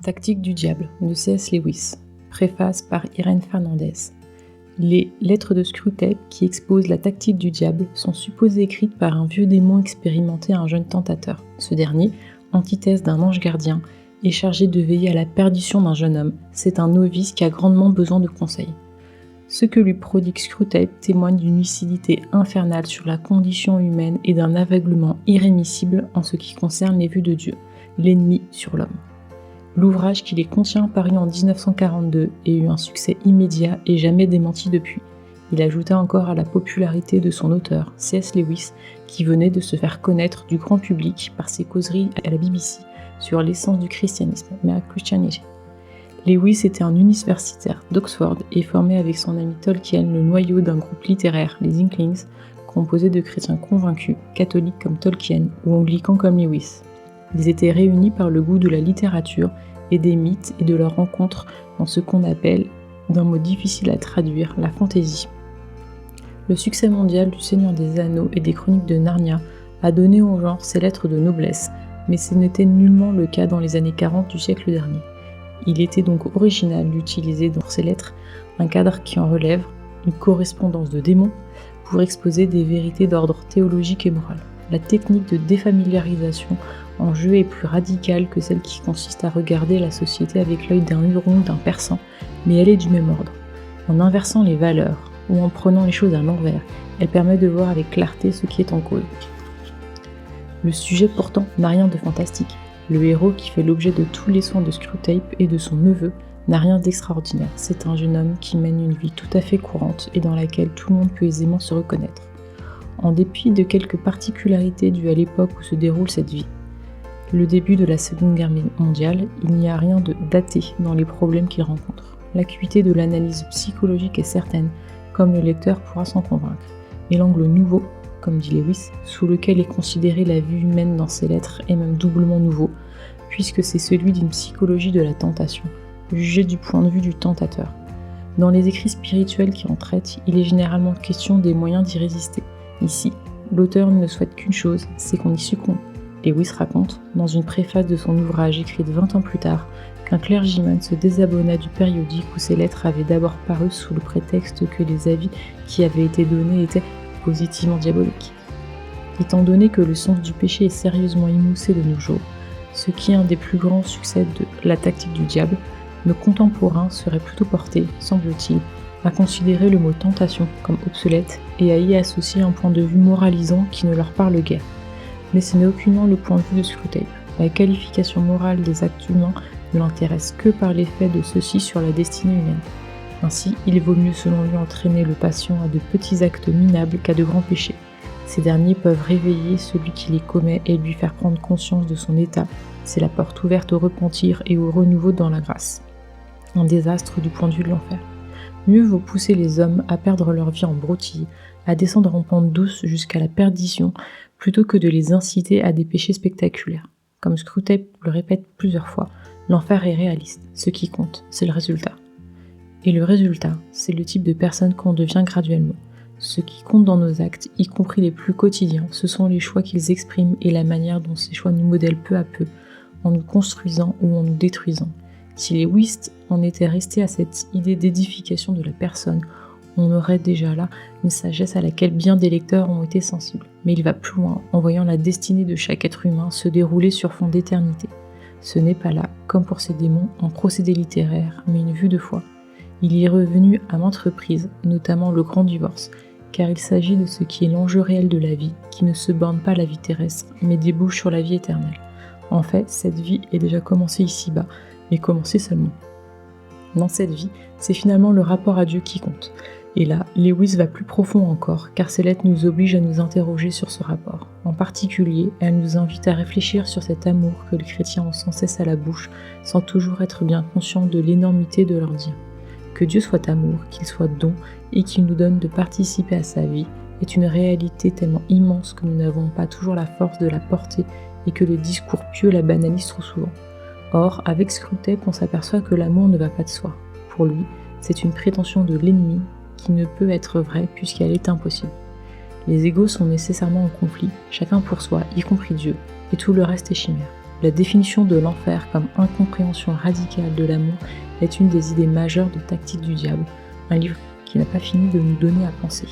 tactique du diable de C.S. Lewis, préface par Irène Fernandez. Les lettres de Screwtape qui exposent la tactique du diable sont supposées écrites par un vieux démon expérimenté à un jeune tentateur. Ce dernier, antithèse d'un ange gardien, est chargé de veiller à la perdition d'un jeune homme. C'est un novice qui a grandement besoin de conseils. Ce que lui prodigue Screwtape témoigne d'une lucidité infernale sur la condition humaine et d'un aveuglement irrémissible en ce qui concerne les vues de Dieu, l'ennemi sur l'homme. L'ouvrage qui les contient parut en 1942 et eut un succès immédiat et jamais démenti depuis. Il ajouta encore à la popularité de son auteur, C.S. Lewis, qui venait de se faire connaître du grand public par ses causeries à la BBC sur l'essence du christianisme, Mere Christianity. Lewis était un universitaire d'Oxford et formait avec son ami Tolkien le noyau d'un groupe littéraire, les Inklings, composé de chrétiens convaincus, catholiques comme Tolkien ou anglicans comme Lewis. Ils étaient réunis par le goût de la littérature et des mythes et de leurs rencontres dans ce qu'on appelle, d'un mot difficile à traduire, la fantaisie. Le succès mondial du Seigneur des Anneaux et des Chroniques de Narnia a donné au genre ses lettres de noblesse, mais ce n'était nullement le cas dans les années 40 du siècle dernier. Il était donc original d'utiliser dans ces lettres un cadre qui en relève, une correspondance de démons, pour exposer des vérités d'ordre théologique et moral. La technique de défamiliarisation en jeu est plus radicale que celle qui consiste à regarder la société avec l'œil d'un Huron ou d'un Persan, mais elle est du même ordre. En inversant les valeurs, ou en prenant les choses à l'envers, elle permet de voir avec clarté ce qui est en cause. Le sujet pourtant n'a rien de fantastique. Le héros, qui fait l'objet de tous les soins de Screwtape et de son neveu, n'a rien d'extraordinaire. C'est un jeune homme qui mène une vie tout à fait courante et dans laquelle tout le monde peut aisément se reconnaître. En dépit de quelques particularités dues à l'époque où se déroule cette vie. Le début de la Seconde Guerre mondiale, il n'y a rien de daté dans les problèmes qu'il rencontre. L'acuité de l'analyse psychologique est certaine, comme le lecteur pourra s'en convaincre. Et l'angle nouveau, comme dit Lewis, sous lequel est considérée la vie humaine dans ses lettres est même doublement nouveau, puisque c'est celui d'une psychologie de la tentation, jugée du point de vue du tentateur. Dans les écrits spirituels qui en traitent, il est généralement question des moyens d'y résister. Ici, l'auteur ne souhaite qu'une chose, c'est qu'on y succombe. Lewis raconte, dans une préface de son ouvrage écrite 20 ans plus tard, qu'un clergyman se désabonna du périodique où ses lettres avaient d'abord paru sous le prétexte que les avis qui avaient été donnés étaient positivement diaboliques. Étant donné que le sens du péché est sérieusement émoussé de nos jours, ce qui est un des plus grands succès de la tactique du diable, nos contemporains seraient plutôt portés, semble-t-il, à considérer le mot tentation comme obsolète et à y associer un point de vue moralisant qui ne leur parle guère. Mais ce n'est aucunement le point de vue de Screwtape. La qualification morale des actes humains ne l'intéresse que par l'effet de ceux-ci sur la destinée humaine. Ainsi, il vaut mieux selon lui entraîner le patient à de petits actes minables qu'à de grands péchés. Ces derniers peuvent réveiller celui qui les commet et lui faire prendre conscience de son état. C'est la porte ouverte au repentir et au renouveau dans la grâce. Un désastre du point de vue de l'enfer. Mieux vaut pousser les hommes à perdre leur vie en broutille, à descendre en pente douce jusqu'à la perdition, plutôt que de les inciter à des péchés spectaculaires. Comme Screwtape le répète plusieurs fois, l'enfer est réaliste. Ce qui compte, c'est le résultat. Et le résultat, c'est le type de personne qu'on devient graduellement. Ce qui compte dans nos actes, y compris les plus quotidiens, ce sont les choix qu'ils expriment et la manière dont ces choix nous modèlent peu à peu, en nous construisant ou en nous détruisant. Si Lewis en était resté à cette idée d'édification de la personne, on aurait déjà là une sagesse à laquelle bien des lecteurs ont été sensibles. Mais il va plus loin, en voyant la destinée de chaque être humain se dérouler sur fond d'éternité. Ce n'est pas là, comme pour ces démons, un procédé littéraire, mais une vue de foi. Il y est revenu à maintes reprises, notamment le grand divorce, car il s'agit de ce qui est l'enjeu réel de la vie, qui ne se borne pas à la vie terrestre, mais débouche sur la vie éternelle. En fait, cette vie est déjà commencée ici-bas, mais commencée seulement. Dans cette vie, c'est finalement le rapport à Dieu qui compte. Et là, Lewis va plus profond encore, car ces lettres nous obligent à nous interroger sur ce rapport. En particulier, elles nous invitent à réfléchir sur cet amour que les chrétiens ont sans cesse à la bouche, sans toujours être bien conscients de l'énormité de leur dire. Que Dieu soit amour, qu'il soit don, et qu'il nous donne de participer à sa vie, est une réalité tellement immense que nous n'avons pas toujours la force de la porter et que le discours pieux la banalise trop souvent. Or, avec Screwtape, on s'aperçoit que l'amour ne va pas de soi. Pour lui, c'est une prétention de l'ennemi qui ne peut être vraie puisqu'elle est impossible. Les égos sont nécessairement en conflit, chacun pour soi, y compris Dieu, et tout le reste est chimère. La définition de l'enfer comme incompréhension radicale de l'amour est une des idées majeures de Tactique du diable, un livre qui n'a pas fini de nous donner à penser.